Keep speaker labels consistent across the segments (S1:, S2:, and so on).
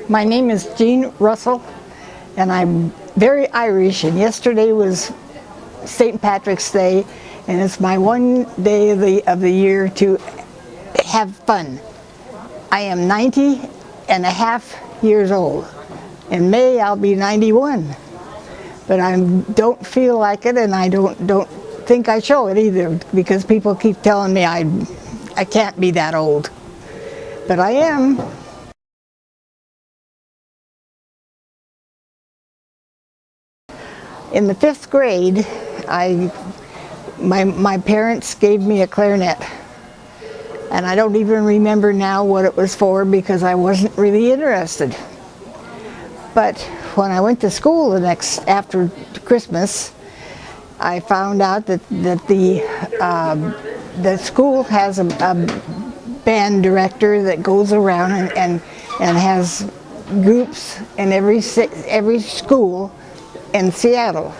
S1: My name is Jean Russell, and I'm very Irish, and yesterday was St. Patrick's Day, and it's my one day of the year to have fun. I am 90 and a half years old. In May I'll be 91, but I don't feel like it, and I don't think I show it either, because people keep telling me I can't be that old, but I am. In the 5th grade, my parents gave me a clarinet, and I don't even remember now what it was for because I wasn't really interested. But when I went to school after Christmas, I found out that the school has a band director that goes around and has groups in every school in Seattle.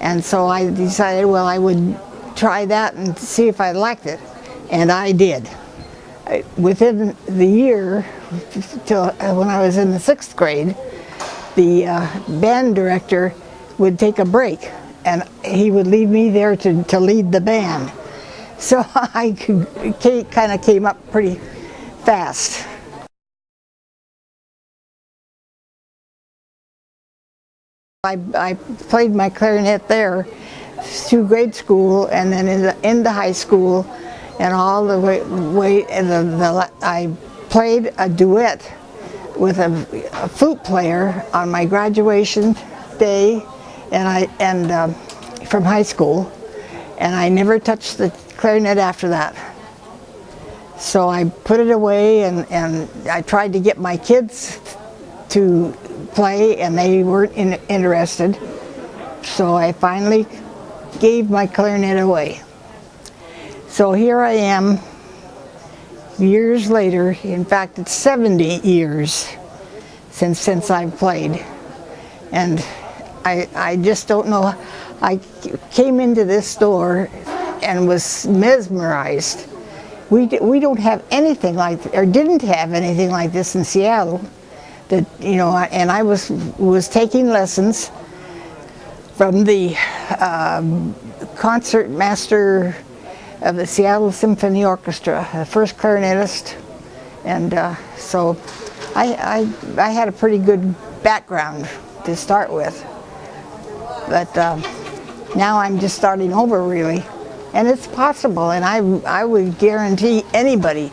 S1: And so I decided, well, I would try that and see if I liked it, and I did. Within the year, till when I was in the 6th grade, the band director would take a break, and he would leave me there to lead the band. So I kind of came up pretty fast. I played my clarinet there through grade school, and then into high school, and all the way. I played a duet with a flute player on my graduation day, and from high school, and I never touched the clarinet after that. So I put it away, and I tried to get my kids to play, and they weren't interested. So I finally gave my clarinet away. So here I am, years later. In fact, it's 70 years since I've played, and I just don't know. I came into this store and was mesmerized. We don't have anything like, or didn't have anything like this in Seattle. That, you know, and I was taking lessons from the concert master of the Seattle Symphony Orchestra, the first clarinetist, and so I had a pretty good background to start with. But now I'm just starting over, really, and it's possible. And I would guarantee anybody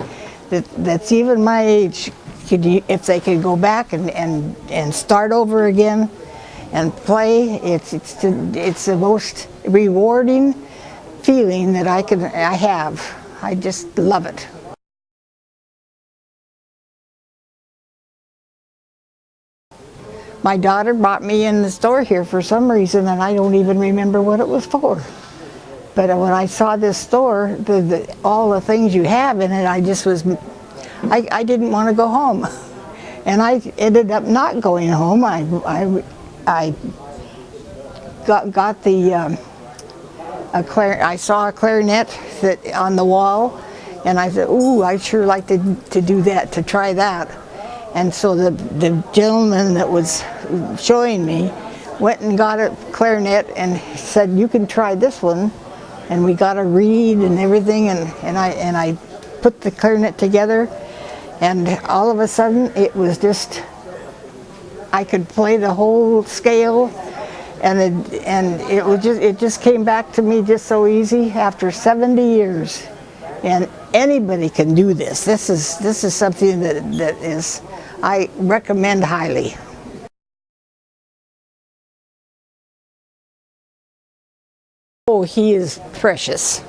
S1: that's even my age, if they could go back and start over again and play, it's the most rewarding feeling that I have. I just love it. My daughter brought me in the store here for some reason, and I don't even remember what it was for. But when I saw this store, all the things you have in it, I didn't want to go home, and I ended up not going home. I got the I saw a clarinet on the wall, and I said, "Ooh, I'd sure like to do that, to try that." And so the gentleman that was showing me went and got a clarinet and said, "You can try this one," and we got a reed and everything, and I put the clarinet together. And all of a sudden, it was just, I could play the whole scale, and it just came back to me just so easy after 70 years. And anybody can do this. This is something that is, I recommend highly. Oh, he is precious.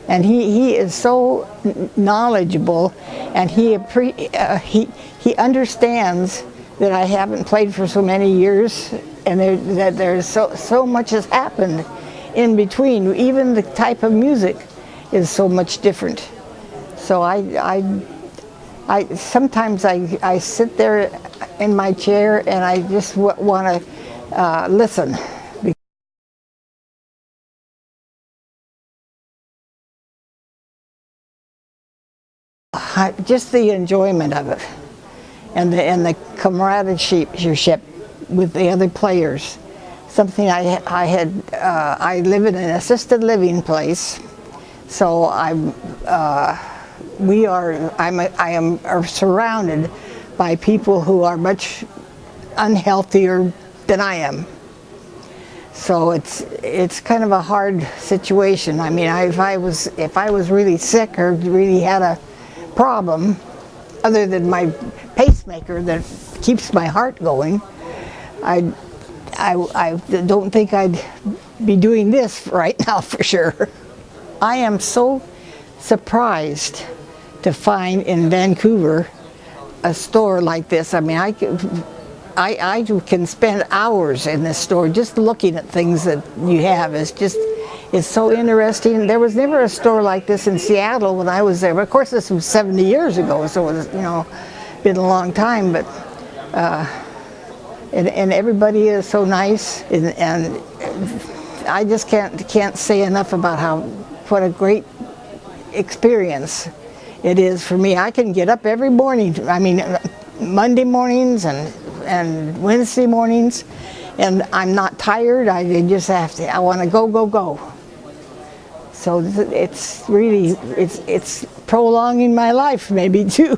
S1: And he is so knowledgeable, and he understands that I haven't played for so many years, and that there's so much has happened in between. Even the type of music is so much different. So I sometimes I sit there in my chair and I just want to listen. Just the enjoyment of it. and the camaraderie with the other players. Something I live in an assisted living place, so I am surrounded by people who are much unhealthier than I am. So it's kind of a hard situation. I mean, if I was really sick or really had a problem, other than my pacemaker that keeps my heart going, I don't think I'd be doing this right now for sure. I am so surprised to find in Vancouver a store like this. I mean, I can spend hours in this store just looking at things that you have. It's so interesting. There was never a store like this in Seattle when I was there. But of course, this was 70 years ago, so it was, been a long time. But and everybody is so nice, and I just can't say enough about what a great experience it is for me. I can get up every morning. I mean, Monday mornings and Wednesday mornings, and I'm not tired. I want to go. So it's really, it's prolonging my life maybe too.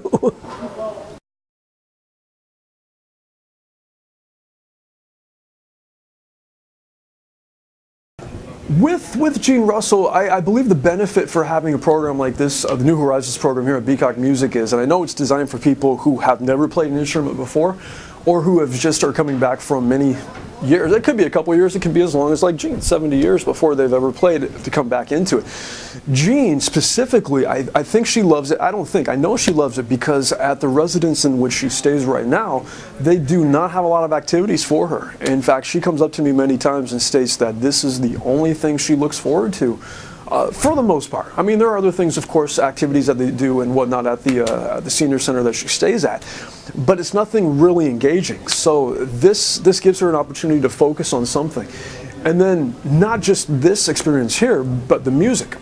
S2: With Gene Russell, I believe the benefit for having a program like this, the New Horizons program here at Beacock Music is, and I know it's designed for people who have never played an instrument before, or who are coming back from many years. It could be a couple of years, it could be as long as like Gene, 70 years before they've ever played it to come back into it. Gene specifically, I think she loves it. I know she loves it because at the residence in which she stays right now, they do not have a lot of activities for her. In fact, she comes up to me many times and states that this is the only thing she looks forward to. For the most part. I mean, there are other things, of course, activities that they do and whatnot at the senior center that she stays at, but it's nothing really engaging. So this gives her an opportunity to focus on something. And then not just this experience here, but the music.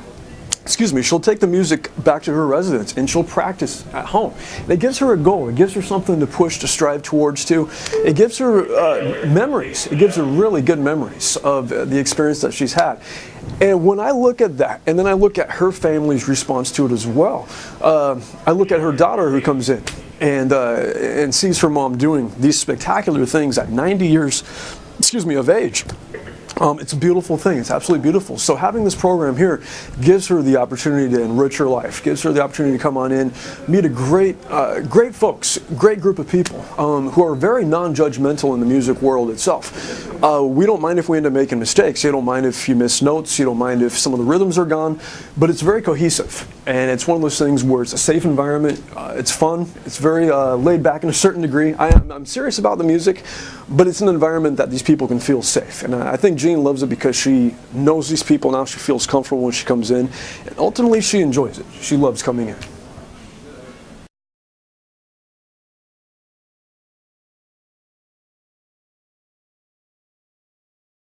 S2: She'll take the music back to her residence and she'll practice at home. And it gives her a goal. It gives her something to push, to strive towards too. It gives her memories. It gives her really good memories of the experience that she's had. And when I look at that, and then I look at her family's response to it as well, I look at her daughter who comes in and sees her mom doing these spectacular things at 90 years, of age. It's a beautiful thing. It's absolutely beautiful. So having this program here gives her the opportunity to enrich her life, gives her the opportunity to come on in, meet a great folks, great group of people who are very non-judgmental in the music world itself. We don't mind if we end up making mistakes. You don't mind if you miss notes. You don't mind if some of the rhythms are gone. But it's very cohesive. And it's one of those things where it's a safe environment. It's fun. It's very laid back in a certain degree. I'm serious about the music, but it's an environment that these people can feel safe. And I think Jean loves it because she knows these people now. She feels comfortable when she comes in. And ultimately, she enjoys it. She loves coming in.